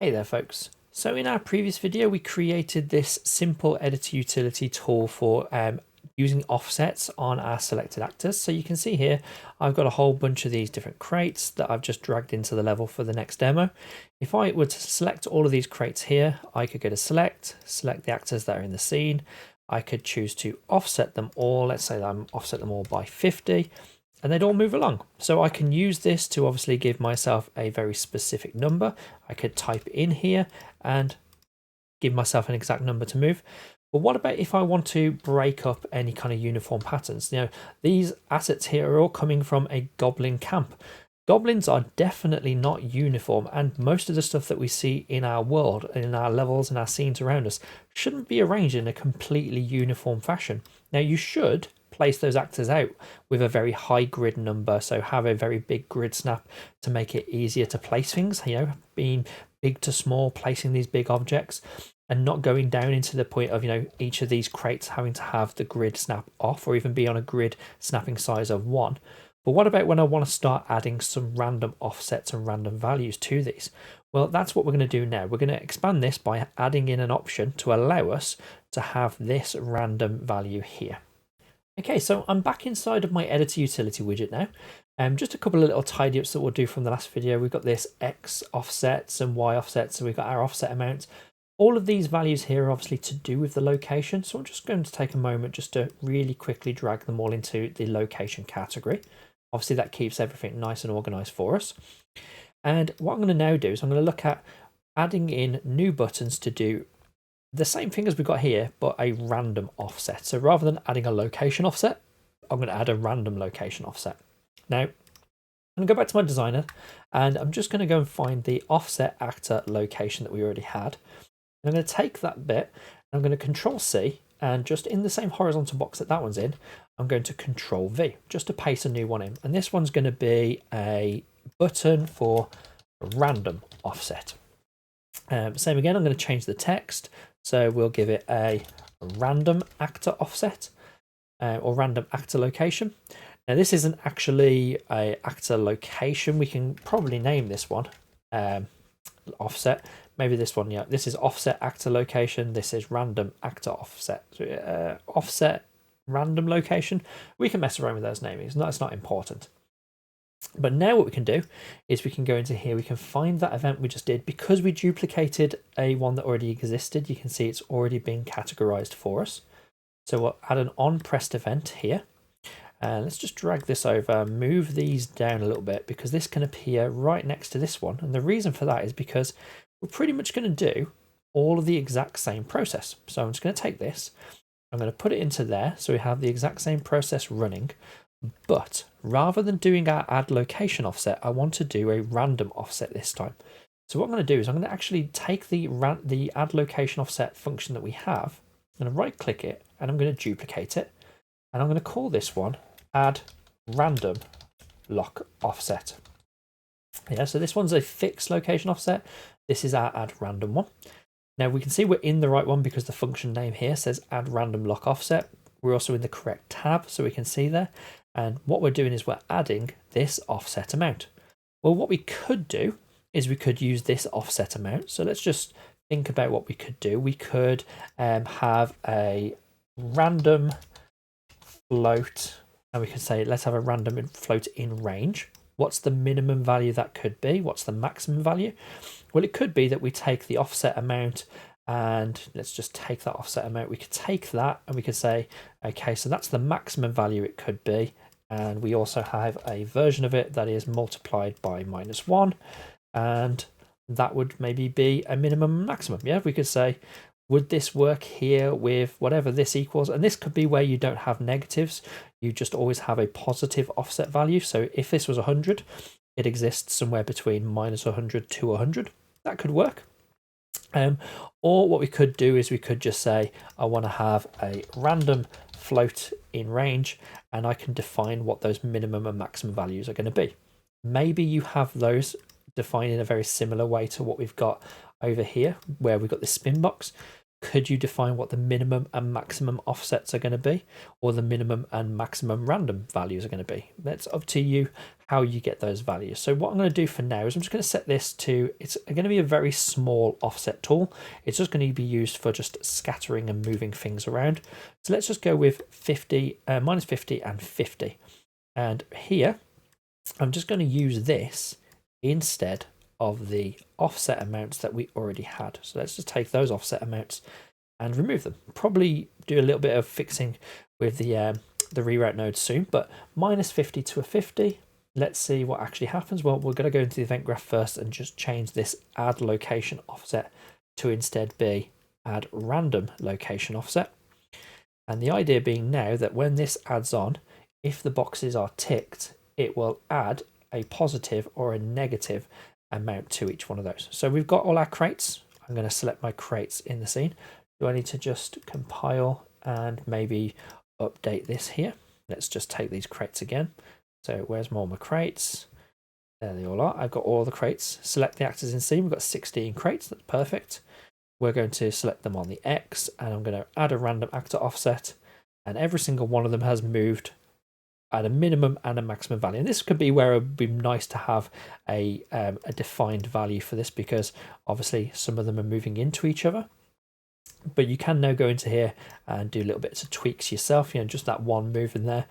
Hey there folks. So in our previous video we created this simple editor utility tool for using offsets on our selected actors. So you can see here I've got a whole bunch of these different crates that I've just dragged into the level for the next demo. If I were to select all of these crates here, I could go to select the actors that are in the scene. I could choose to offset them all. Let's say that I'm offset them all by 50. And they'd all move along. So I can use this to obviously give myself a very specific number. I could type in here and give myself an exact number to move. But what about if I want to break up any kind of uniform patterns? You know, these assets here are all coming from a goblin camp. Goblins are definitely not uniform, and most of the stuff that we see in our world, in our levels and our scenes around us, shouldn't be arranged in a completely uniform fashion. Now you should place those actors out with a very high grid number, so have a very big grid snap to make it easier to place things, you know, being big to small, placing these big objects and not going down into the point of, you know, each of these crates having to have the grid snap off or even be on a grid snapping size of 1. But what about when I want to start adding some random offsets and random values to these? Well, that's what we're going to do now. We're going to expand this by adding in an option to allow us to have this random value here. Okay, so I'm back inside of my Editor Utility widget now. Just a couple of little tidy ups that we'll do from the last video. We've got this X offsets and Y offsets, so we've got our offset amount. All of these values here are obviously to do with the location, so I'm just going to take a moment just to really quickly drag them all into the location category. Obviously that keeps everything nice and organized for us. And what I'm going to now do is I'm going to look at adding in new buttons to do the same thing as we've got here, but a random offset. So rather than adding a location offset, I'm going to add a random location offset. Now, I'm going to go back to my designer, and I'm just going to go and find the offset actor location that we already had. And I'm going to take that bit, and I'm going to Control C, and just in the same horizontal box that one's in, I'm going to Control V, just to paste a new one in. And this one's going to be a button for random offset. Same again, I'm going to change the text. So we'll give it a random actor offset or random actor location. Now this isn't actually a actor location. We can probably name this one offset. Maybe this one, yeah. This is offset actor location. This is random actor offset. Offset random location. We can mess around with those namings. That's not important. But now what we can do is we can go into here, we can find that event we just did. Because we duplicated a one that already existed, you can see it's already been categorized for us. So we'll add an on pressed event here. And let's just drag this over, move these down a little bit because this can appear right next to this one. And the reason for that is because we're pretty much going to do all of the exact same process. So I'm just going to take this, I'm going to put it into there. So we have the exact same process running. But rather than doing our add location offset, I want to do a random offset this time. So what I'm going to do is I'm going to actually take the add location offset function that we have. I'm going to right click it and I'm going to duplicate it. And I'm going to call this one add random lock offset. Yeah, so this one's a fixed location offset. This is our add random one. Now we can see we're in the right one because the function name here says add random lock offset. We're also in the correct tab, so we can see there. And what we're doing is we're adding this offset amount. Well, what we could do is we could use this offset amount. So let's just think about what we could do. We could have a random float, and we could say, let's have a random float in range. What's the minimum value that could be? What's the maximum value? Well, it could be that we take the offset amount and let's just take that offset amount. We could take that and we could say, okay, so that's the maximum value it could be. And we also have a version of it that is multiplied by -1. And that would maybe be a minimum and maximum. Yeah, we could say, would this work here with whatever this equals? And this could be where you don't have negatives. You just always have a positive offset value. So if this was 100, it exists somewhere between -100 to 100. That could work. Or what we could do is we could just say, I want to have a random float in range, and I can define what those minimum and maximum values are going to be. Maybe you have those defined in a very similar way to what we've got over here, where we've got the spin box. Could you define what the minimum and maximum offsets are going to be, or the minimum and maximum random values are going to be? That's up to you how you get those values. So what I'm going to do for now is I'm just going to set this to, it's going to be a very small offset tool. It's just going to be used for just scattering and moving things around. So let's just go with 50, minus 50 and 50. And here, I'm just going to use this instead of the offset amounts that we already had. So let's just take those offset amounts and remove them. Probably do a little bit of fixing with the reroute node soon, but minus 50 to a 50. Let's see what actually happens. Well, we're going to go into the event graph first and just change this add location offset to instead be add random location offset. And the idea being now that when this adds on, if the boxes are ticked, it will add a positive or a negative amount to each one of those. So we've got all our crates. I'm going to select my crates in the scene. Do I need to just compile and maybe update this here? Let's just take these crates again. So where's all my crates? There they all are. I've got all the crates. Select the actors in scene. We've got 16 crates. That's perfect. We're going to select them on the X, and I'm going to add a random actor offset, and every single one of them has moved at a minimum and a maximum value. And this could be where it would be nice to have a defined value for this, because obviously some of them are moving into each other. But you can now go into here and do little bits of tweaks yourself. You know, just that one move in there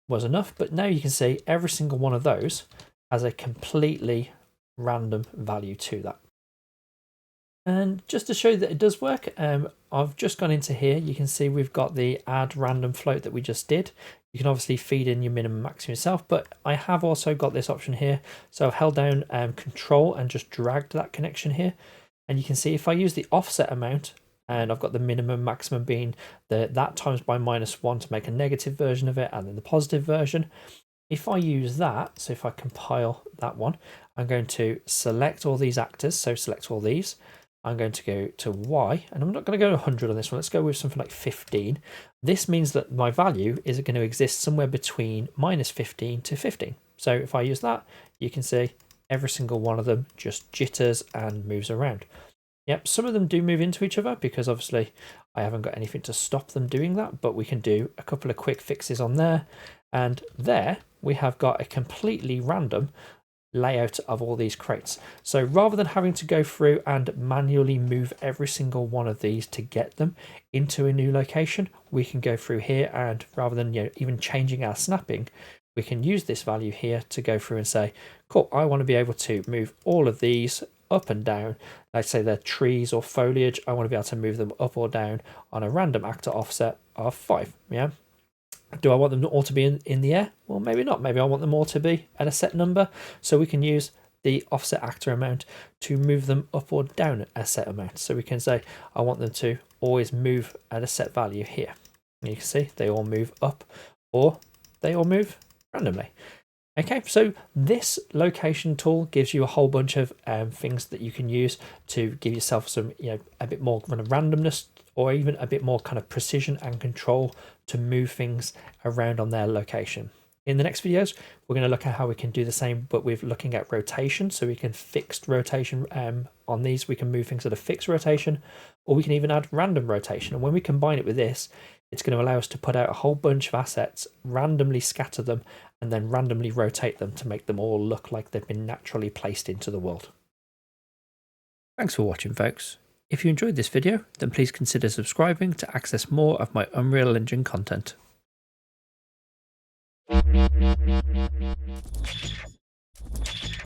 was enough. But now you can see every single one of those has a completely random value to that. And just to show you that it does work, I've just gone into here. You can see we've got the add random float that we just did. You can obviously feed in your minimum maximum yourself, but I have also got this option here. So I've held down control and just dragged that connection here. And you can see if I use the offset amount, and I've got the minimum maximum being that times by -1 to make a negative version of it, and then the positive version. If I use that, so if I compile that one, I'm going to select all these actors. So select all these. I'm going to go to Y, and I'm not going to go to 100 on this one. Let's go with something like 15. This means that my value is going to exist somewhere between -15 to 15. So if I use that, you can see every single one of them just jitters and moves around. Yep, some of them do move into each other because obviously I haven't got anything to stop them doing that, but we can do a couple of quick fixes on there. And there we have got a completely random layout of all these crates. So rather than having to go through and manually move every single one of these to get them into a new location, we can go through here, and rather than even changing our snapping, we can use this value here to go through and say, cool, I want to be able to move all of these up and down. Let's say they're trees or foliage. I want to be able to move them up or down on a random actor offset of 5. Yeah. Do I want them all to be in the air? Well, maybe not. Maybe I want them all to be at a set number. So we can use the offset actor amount to move them up or down a set amount. So we can say, I want them to always move at a set value here. And you can see they all move up or they all move randomly. Okay, so this location tool gives you a whole bunch of things that you can use to give yourself some, a bit more kind of randomness, or even a bit more kind of precision and control to move things around on their location. In the next videos, we're going to look at how we can do the same, but with looking at rotation. So we can fixed rotation on these. We can move things at a fixed rotation, or we can even add random rotation. And when we combine it with this, it's going to allow us to put out a whole bunch of assets, randomly scatter them, and then randomly rotate them to make them all look like they've been naturally placed into the world. Thanks for watching, folks. If you enjoyed this video, then please consider subscribing to access more of my Unreal Engine content.